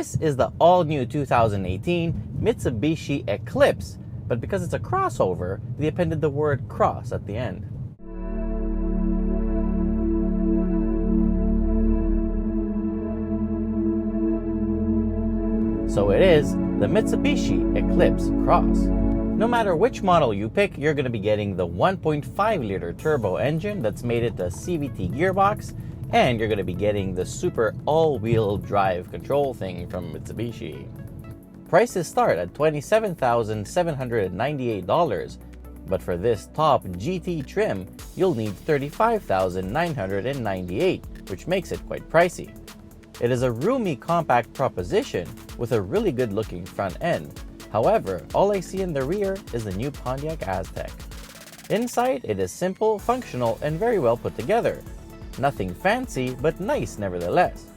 This is the all-new 2018 Mitsubishi Eclipse, but because it's a crossover, they appended the word cross at the end. So it is the Mitsubishi Eclipse Cross. No matter which model you pick, you're going to be getting the 1.5-liter turbo engine that's made it a CVT gearbox, and you're going to be getting the super all-wheel drive control thing from Mitsubishi. Prices start at $27,798, but for this top GT trim, you'll need $35,998, which makes it quite pricey. It is a roomy compact proposition with a really good looking front end. However, all I see in the rear is the new Pontiac Aztek. Inside, it is simple, functional, and very well put together. Nothing fancy, but nice nevertheless.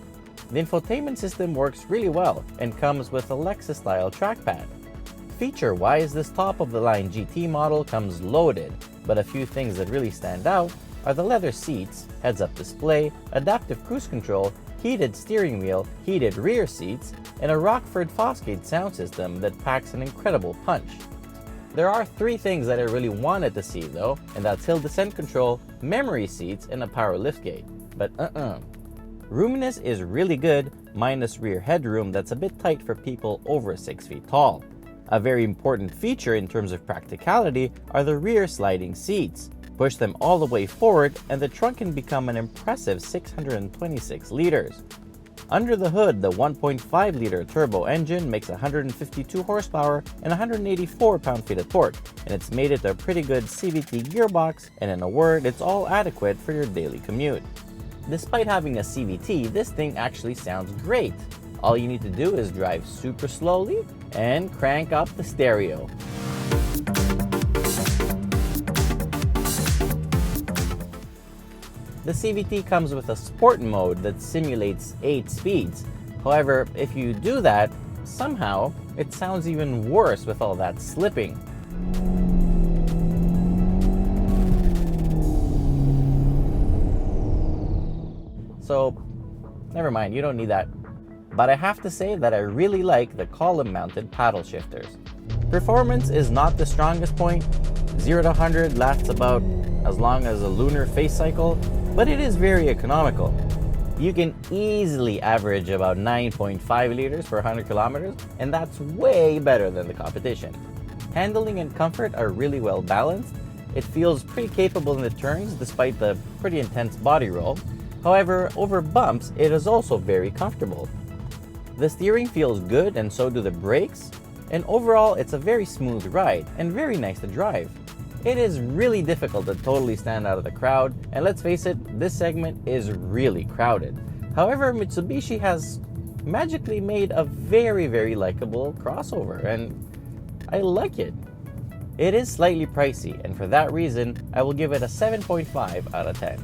The infotainment system works really well and comes with a Lexus-style trackpad. Feature-wise, this top-of-the-line GT model comes loaded, but a few things that really stand out are the leather seats, heads-up display, adaptive cruise control, heated steering wheel, heated rear seats, and a Rockford Fosgate sound system that packs an incredible punch. There are three things that I really wanted to see though, and that's hill descent control, memory seats, and a power liftgate. But Roominess is really good, minus rear headroom that's a bit tight for people over 6 feet tall. A very important feature in terms of practicality are the rear sliding seats. Push them all the way forward and the trunk can become an impressive 626 liters. Under the hood, the 1.5-liter turbo engine makes 152 horsepower and 184 pound-feet of torque, and it's made it a pretty good CVT gearbox, and in a word, it's all adequate for your daily commute. Despite having a CVT, this thing actually sounds great. All you need to do is drive super slowly and crank up the stereo. The CVT comes with a sport mode that simulates 8 speeds. However, if you do that, somehow it sounds even worse with all that slipping. So, never mind, you don't need that. But I have to say that I really like the column-mounted paddle shifters. Performance is not the strongest point. 0 to 100 lasts about as long as a lunar phase cycle, but it is very economical. You can easily average about 9.5 liters per 100 kilometers, and that's way better than the competition. Handling and comfort are really well balanced. It feels pretty capable in the turns despite the pretty intense body roll. However, over bumps, it is also very comfortable. The steering feels good and so do the brakes, and overall it's a very smooth ride and very nice to drive. It is really difficult to totally stand out of the crowd, and let's face it, this segment is really crowded. However, Mitsubishi has magically made a very likable crossover, and I like it. It is slightly pricey, and for that reason, I will give it a 7.5 out of 10.